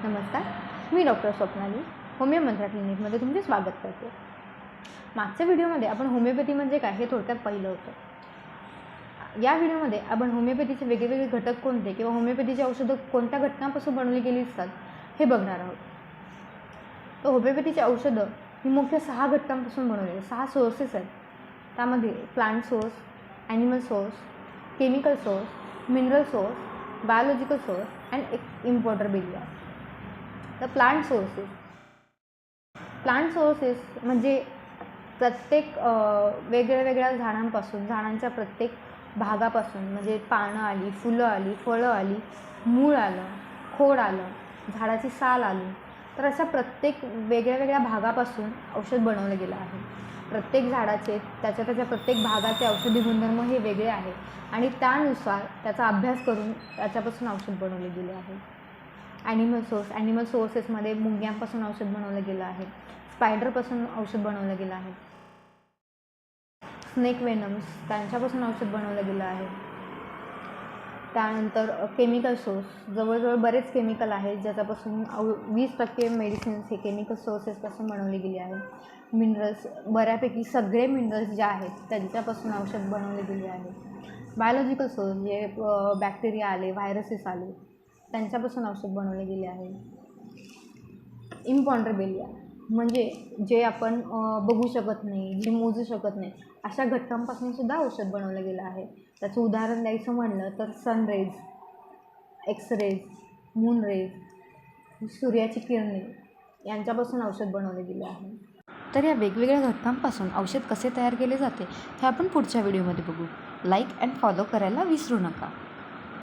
नमस्कार, मी doctor Swapnali homeo मंत्रा क्लिनिकमध्ये तुमचे स्वागत करते. मागच्या व्हिडिओमध्ये आपण होमिओपॅथी म्हणजे काय हे थोडक्यात पाहिलं होतं. या व्हिडिओमध्ये आपण होमिओपॅथीचे वेगवेगळे घटक कोणते किंवा होमिओपॅथीची औषधं कोणत्या घटकांपासून बनवली गेली असतात हे बघणार आहोत. तर होमिओपॅथीची औषधं ही मुख्य 6 घटकांपासून बनवलेली 6 सोर्सेस आहेत. त्यामध्ये plant source, animal source, chemical source, mineral source, biological source and एक इम्पॉर्टबिलिटी. तर प्लांट सोर्सेस म्हणजे प्रत्येक वेगळ्या झाडांपासून, झाडांच्या प्रत्येक भागापासून, म्हणजे पानं आली, फुलं आली, फळं आली, मूळ आलं, खोड आलं, झाडाची साल आली, तर अशा प्रत्येक वेगळ्या भागापासून औषध बनवलं गेलं आहे. प्रत्येक झाडाचे त्याच्या प्रत्येक भागाचे औषधी गुणधर्म हे वेगळे आहे आणि त्यानुसार त्याचा अभ्यास करून त्याच्यापासून औषध बनवले गेले आहे. ॲनिमल सोर्सेसमध्ये मुंग्यांपासून औषध बनवलं गेलं आहे, स्पायडरपासून औषध बनवलं गेलं आहे, स्नेक वेनम्स त्यांच्यापासून औषध बनवलं गेलं आहे. त्यानंतर केमिकल सोर्स, जवळजवळ बरेच केमिकल आहेत ज्याच्यापासून 20% मेडिसिन्स हे केमिकल सोर्सेसपासून बनवले गेले आहेत. मिनरल्स, बऱ्यापैकी सगळे मिनरल्स जे आहेत त्यांच्यापासून औषध बनवले गेले आहे. बायोलॉजिकल सोर्स, जे बॅक्टेरिया आले, व्हायरसेस आले, त्यांच्यापासून औषध बनवले गेले आहे. इम्पॉन्ड्रेबिलिया म्हणजे जे आपण बघू शकत नाही, जे मोजू शकत नाही, अशा घटकांपासून सुद्धा औषध बनवलं गेलं आहे. त्याचं उदाहरण द्यायचं म्हणलं तर सनरेज, एक्सरेज, मूनरेज, सूर्याची किरणे यांच्यापासून औषध बनवले गेले आहे. तर या वेगवेगळ्या घटकांपासून औषध कसे तयार केले जाते हे आपण पुढच्या व्हिडिओमध्ये बघू. लाईक अँड फॉलो करायला विसरू नका.